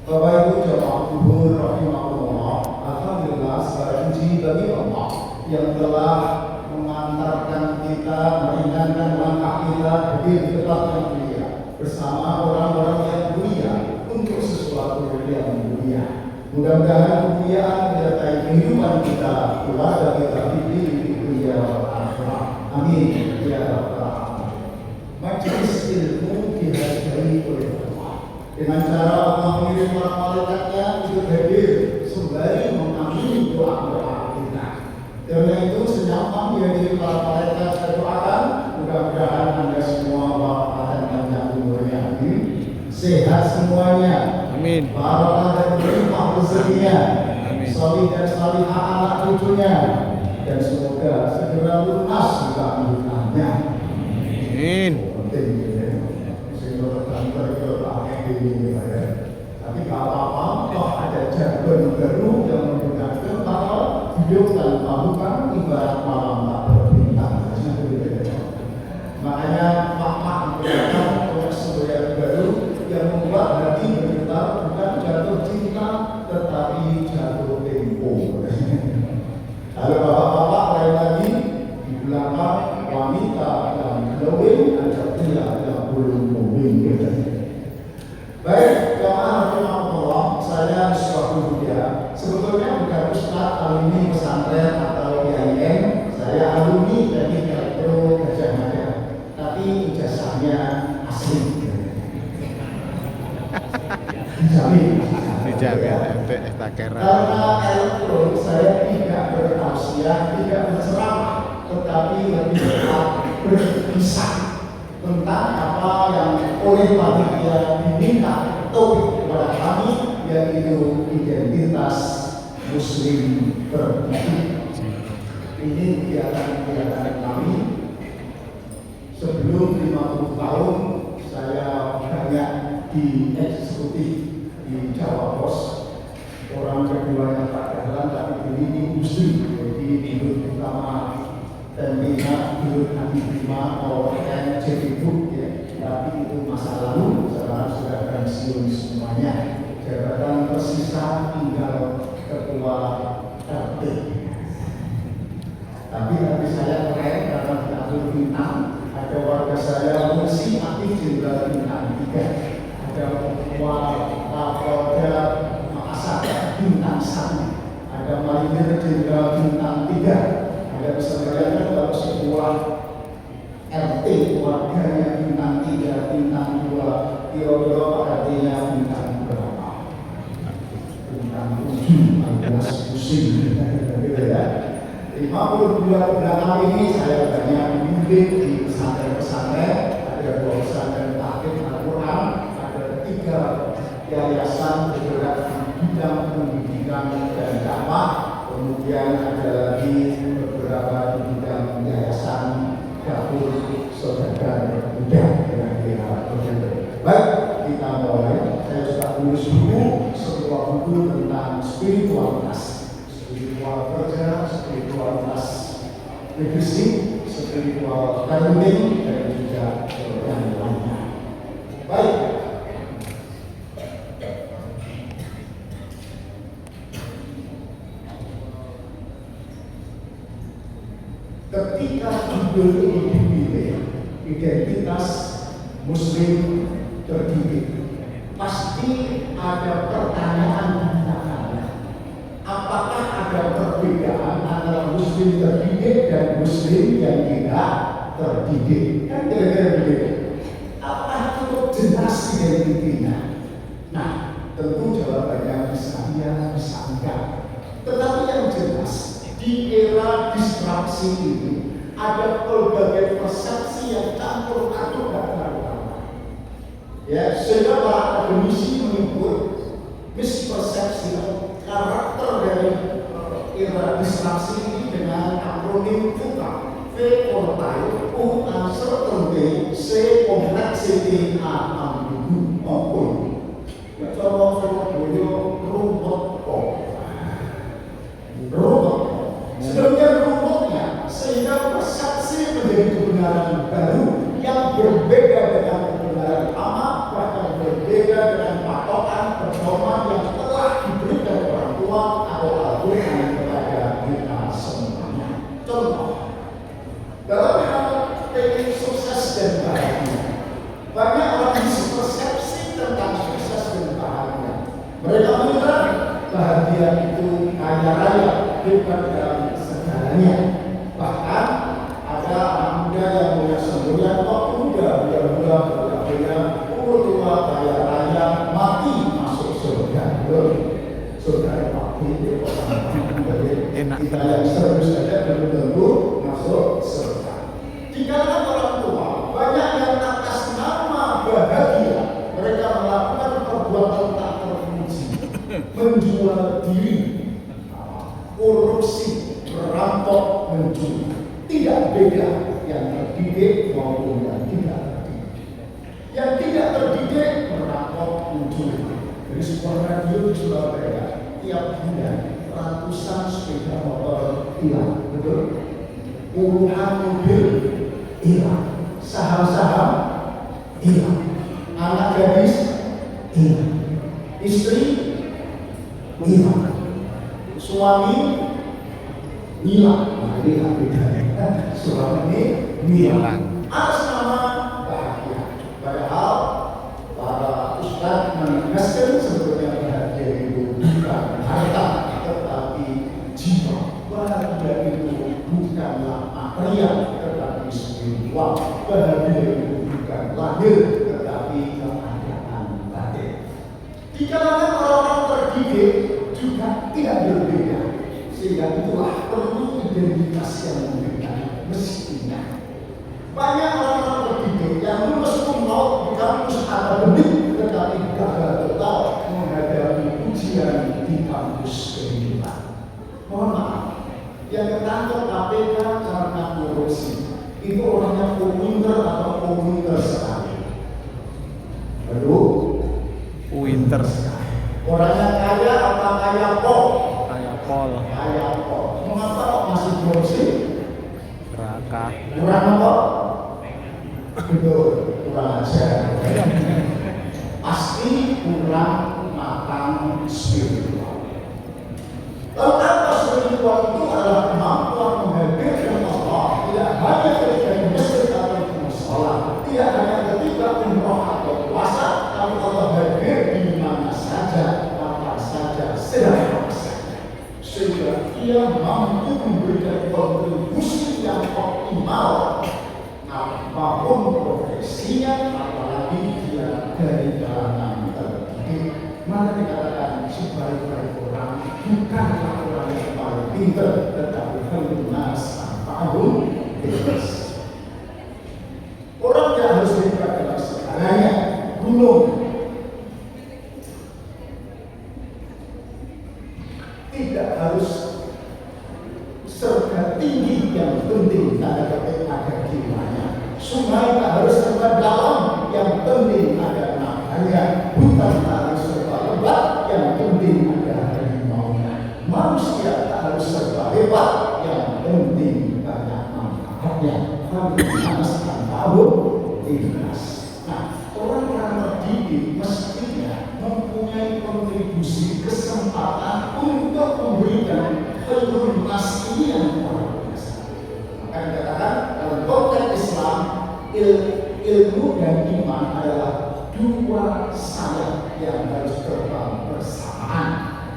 Bapak Ibu jemaat kubur rahimahullah, alhamdulillah segala puji bagi Allah yang telah mengantarkan kita, meringankan langkah kita hadir di tempat yang mulia bersama orang-orang yang mulia untuk sesuatu yang mulia. Mudah-mudahan kemuliaan menyertai kehidupan kita, keluarga kita di dunia akhirat. Amin ya rabbal alamin. Majelis ilmu dihadiri oleh Allah dengan cara Allah mengirim para malaikatnya untuk hadir sembari mengamini doa-doa kita. Karena itu senyaman dihadiri para malaikat saya doakan, mudah-mudahan Anda semua bapak dan panjang umurnya, amin. Sehat semuanya, amin. Barokah dan berlimpah rezekinya, amin. Solih dan salihah anak cucunya, dan semoga segera lunas juga kehidupannya, amin. Tapi kalau apa-apa, toh ada jargon baru yang menggunakan kata hidup tanpa bukan ibarat malam tak berbintang. Makanya pak-pak menggunakan koneksi baru yang membuat hati bergetar bukan jatuh cinta tetapi jatuh tempo. Kalau bapak-bapak lain lagi di belakang wanita yang glowing ada pria yang belum glowing. Baik, jemaah rahimahullah, saya suatu muda. Sebetulnya bukan ustaz kali ini pesantren atau IAIN. Saya alumni dari Elektro Gajah Mada, tapi ijazahnya asli. Dijamin. Karena elektro saya tidak bertausiah, tidak berceramah, tetapi lebih berkisah tentang apa yang oleh panitia diminta topik kepada kami, yaitu identitas Muslim terdidik. Ini kegiatan kami. Sebelum 50 tahun saya banyak di eksekutif di Jawa Pos. Orang keduanya Pak Dahlan, tapi ini industri, jadi hidup utama dan minat hidup Nabi Bima atau NJB ya. Tapi itu masa lalu, sekarang sudah pensiun semuanya. Jabatan tersisa tinggal ketua RT. Tapi saya keren karena diatur bintang. Ada warga saya masih aktif jenderal bintang 3. Ada ketua Kapolda Makassar bintang 1. Ada Marinir jenderal bintang 3. Ada bisa bayangkan kalau sebuah RT warganya bintang 3, bintang 2, kira-kira RT-nya bintang berapa? Bintang 7, alias pusing. Gitu ya. 52 belakang ini saya banyak membimbing di pesantren-pesantren. Ada 2 pesantren tahfiz Al-Quran, ada 3 yayasan bergerak di bidang pendidikan dan dakwah. Kemudian ada lagi beberapa di bidang yayasan dapur saudara muda kira-kira begitu. Baik, kita mulai. Saya sudah tulis buku, sebuah buku tentang spiritualitas, spiritual kerja, spiritualitas legacy, spiritual parenting, dan juga yang lainnya. Baik. Ketika judul ini dipilih, identitas Muslim terdidik, pasti ada pertanyaan di belakangnya. Apakah ada perbedaan antara Muslim terdidik dan Muslim yang tidak terdidik? Kan kira-kira begitu. Apa cukup jelas identitinya? Nah, tentu jawabannya bisa iya, bisa enggak. Tetapi yang jelas, di era distraksi ini ada berbagai persepsi yang campur aduk dan karuan. Ya, sehingga para akademisi menyebut mispersepsi karakter dari era distraksi ini dengan akronim VUCA, V volatile, U uncertainty, C complexity, A ambigu, maupun ya kalau beliau rumput sedemikian rumputnya sehingga persepsi menjadi kebenaran baru yang berbeda dengan kebenaran lama, bahkan berbeda dengan patokan pedoman yang telah diberikan orang tua atau Al-Quran kepada kita semuanya. Contoh, dalam hal pengen sukses dan bahagia, banyak orang mispersepsi tentang sukses dan bahagia. Mereka mengira bahagia itu kaya raya, hebat dalam segalanya. Bahkan ada anak muda yang punya semboyan waktu muda, muda umur tua, kaya raya, mati masuk surga. Surga mati itu enak. Kita yang serius saja belum tentu masuk surga. Di kalangan orang tua banyak yang atas nama bahagia mereka melakukan perbuatan tak terpuji, menjual diri, korupsi, merampok, mencuri. Tidak beda yang terdidik maupun yang tidak terdidik. Yang tidak terdidik merampok, mencuri. Dari sebuah radio di Surabaya tiap bulan ratusan sepeda motor hilang, betul? Puluhan mobil hilang, saham-saham hilang, anak gadis hilang, istri hilang, suami hilang. Nah, ini bedanya. Suami hilang atas nama bahagia. Padahal para ustaz menegaskan sebetulnya bahagia itu bukan harta, tetapi jiwa. Bahagia itu bukanlah material, tetapi spiritual. Bahagia itu bukan lahir, tetapi keadaan batin. Di kalangan orang-orang terdidik juga tidak berbeda, sehingga itulah perlu identitas yang berbeda. Mestinya banyak orang-orang terdidik yang lulus kumlaut di kampus akademik, tetapi gagal total menghadapi ujian di kampus kehidupan. Mohon maaf, yang ketangkep KPK karena korupsi itu orangnya pinter atau pinter sekali. Aduh, pinter sekali. Orangnya kaya apa kaya pol? Kaya pol. Kaya pol. Mengapa kok masih korupsi? Neraka. Kurang apa? Betul, kurang ajar. Pasti kurang matang spiritual. Lalu apa spiritual itu adalah kemampuan menghadirkan Allah tidak hanya ketika di masjid atau di musola, tidak hanya ketika umroh atau puasa, tapi Allah hadir di mana saja, kapan saja, sedang saja, sehingga ia mampu memberikan kontribusi yang optimal apapun profesinya, apalagi dia dari kalangan terdidik. Maka dikatakan sebaik-baik orang bukanlah orang yang paling pintar, tetapi pelunas tanpa bebas. Orang yang harus hebat dalam segalanya, gunung tidak harus serba tinggi, yang penting tanda petik ada jiwanya. Sungai tak harus serba dalam, yang penting ada namanya. Hutan tak harus serba lebat, yang penting ada harimaunya. Manusia tak harus serba hebat, yang penting banyak manfaatnya. Harus tanpa ikhlas. Nah, orang-orang terdidik mestinya mempunyai kontribusi kesempatan untuk memberikan pelunas ini yang luar biasa. Maka dikatakan dalam konteks Islam, ilmu dan iman adalah dua sayap yang harus terbang bersamaan.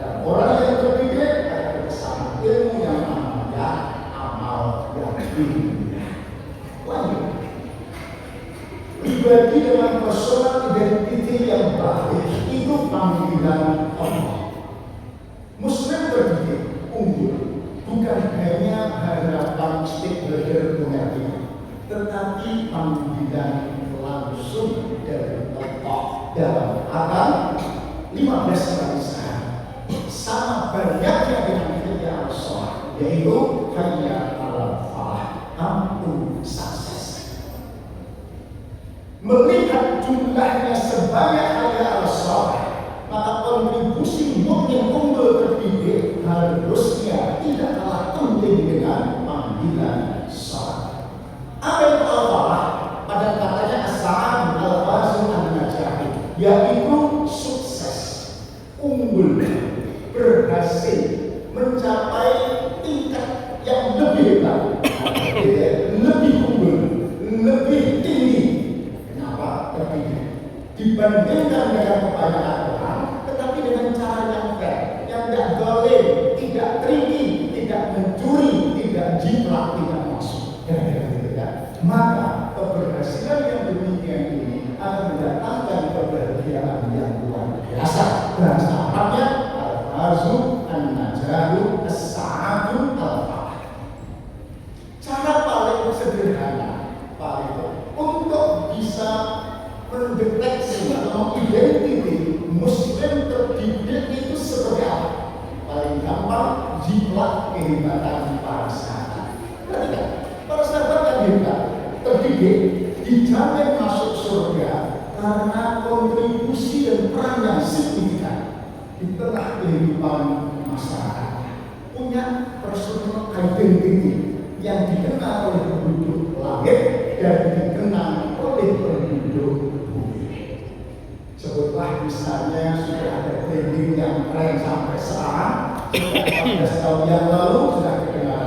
Dan orang yang terdidik ada bersama ilmu yang namanya amal yang indah. Lanjut, pribadi dengan personal identity yang baik itu panggilan Allah. Muslim terdidik unggul bukan hanya harapan stakeholder pengertian, tetapi panggilan langsung dari Allah dalam Al-Quran 15 kali sama banyaknya dengan fi'il al-shalah, yaitu hayya 'alal falah, ampun sukses. Melihat jumlahnya sebanyak hayya 'alal shalah, maka kontribusi mukmin unggul terdidik harusnya tidak kalah penting dengan panggilan salat. Apa itu al-falah? Pada katanya as-sa'ad al-fazul an-najah, yaitu sukses. unggul, berhasil mencapai tingkat yang lebih hebat, lebih unggul, lebih tinggi. Kenapa? Dibandingkan dengan kebanyakan orang, tetapi dengan cara yang fair, yang tidak zalim, tidak tricky, tidak mencuri, tidak jiplak, tidak masuk. Maka keberhasilan yang demikian ini akan mendatangkan kebahagiaan yang luar biasa. Bahasa Arabnya al-fazu an-najahu as-sa'adu al-falah. Cara paling sederhana, untuk bisa mendeteksi atau mengidentifikasi muslim terdidik itu seperti apa? Paling gampang, jiplak kehebatan para sahabat. Perhatikan, para sahabat yang hebat, terdidik, dijamin masuk surga karena kontribusi dan peran yang signifikan di tengah kehidupan masyarakat. Punya personal identity yang dikenal oleh penduduk langit dan dikenal oleh penduduk bumi. Sebutlah misalnya sudah ada branding yang keren sampai sekarang, 15 tahun yang lalu sudah dikenal.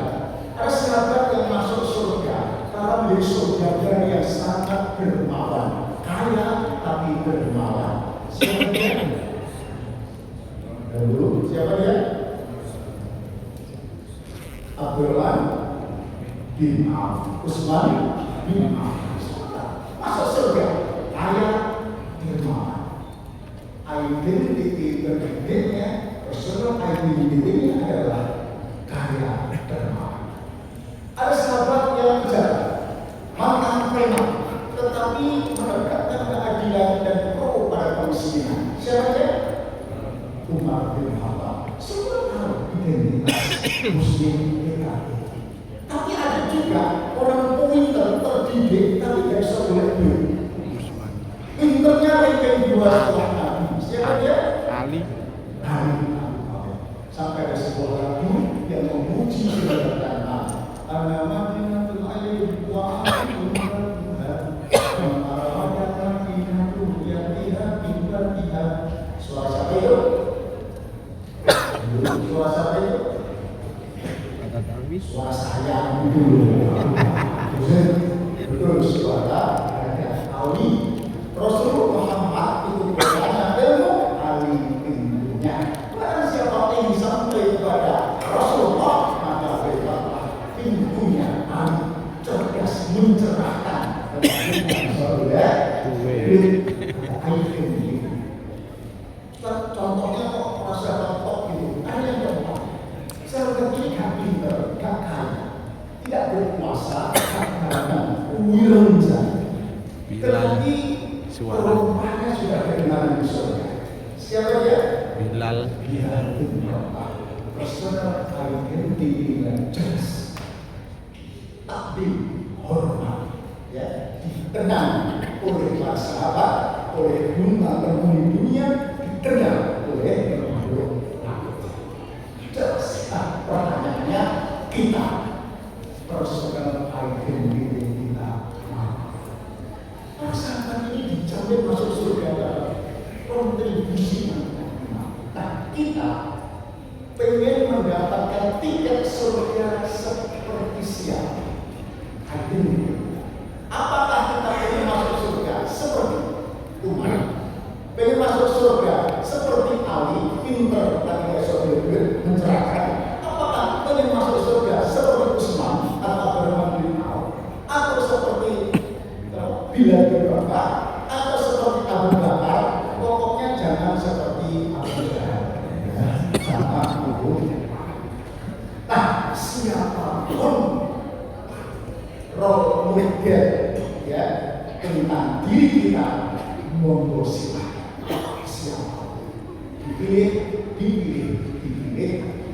Ada sahabat yang masuk surga karena menjadi surga yang sangat dermawan, kaya tapi dermawan. Siapa dia? Dulu siapa dia? Abdullah bin Auf, Utsman bin Affan. Masuk surga, kaya dermawan. Identiti terdidiknya, personal identity-nya adalah kaya dermawan. Ada sahabat yang jahat, mantan preman, tetapi menegakkan keadilan dan pro pada kemiskinan. Siapa dia? Umar bin Khattab. Semua tahu identitas Muslim PKI. Tapi ada juga orang pintar terdidik tapi tidak bisa boleh duit. Pinternya ranking 2 setelah Nabi. Siapa dia? Ali. Sampai ada sebuah lagu yang memuji dan Al-Madinatul Alim wa suara siapa itu? Suara siapa itu? Suara saya dulu. Betul, suara Ali. Rasulullah Muhammad itu bertanya ilmu Ali pintunya. Barang siapa yang sampai kepada Rasulullah maka berkata pintunya Ali cerdas mencerahkan. Contohnya kok rasa contoh gitu. Ada yang gampang. Sahabat ini gak pinter, gak kaya, tidak berkuasa karena wiranja. Tetapi rumahnya sudah kedengaran di surga. Siapa dia? Bilal bin Rabah. Personal identity yang jelas. Takdim, hormat, ya, dikenal oleh para sahabat, oleh penghuni dunia, dikenal oleh makhluk. Jelas. Pertanyaannya, kita personal identity kita. Sahabat ini dijamin masuk surga dalam kontribusi. Nah, kita pengen mendapatkan tiket surga seperti siapa? Apakah kita pengen masuk surga seperti Umar? Pengen masuk surga seperti Ali, pinter tapi esok mencerahkan? Apakah pengen masuk surga seperti Utsman atau Abdurrahman bin Auf? Atau seperti Bilal bin Rabah? Atau seperti Abu Bakar? Pokoknya jangan seperti Abu Jahal. Sama Abu. Nah, siapapun role model ya tentang diri kita, monggo silakan. Siapapun dipilih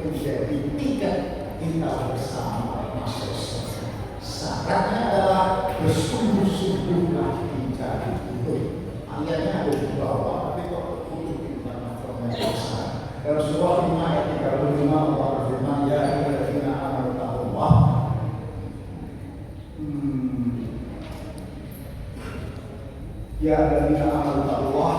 menjadi tiket kita bersama masuk surga. Syaratnya adalah bersungguh-sungguhlah dicari itu. Ayatnya ada di bawah, tapi kok itu karena formalitas. Dalam surah 5 ayat 35 Allah berfirman, ya ayyuhallazina amanu taqullah. Ya ayyuhallazina amanu taqullah.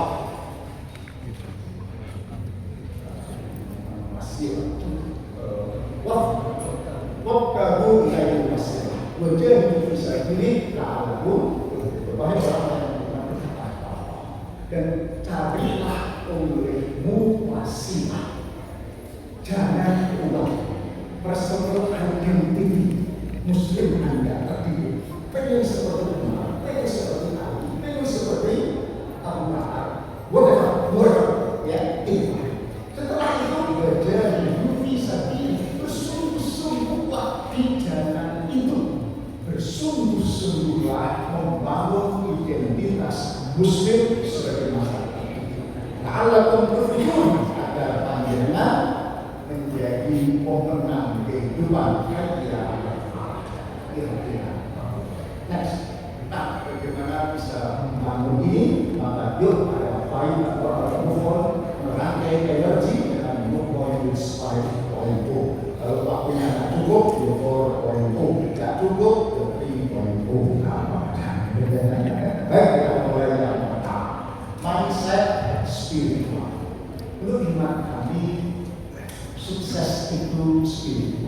kehidupan kira-kira. Next, nah bagaimana bisa membangun ini? Maka yuk ada 5 atau ada move on, merangkai energi dengan move on with 5.0. Kalau waktunya tidak cukup, ke 4.0, tidak cukup, ke 3.0. Baik, kita mulai yang pertama, mindset spiritual. Menurut iman kami, sukses itu spiritual.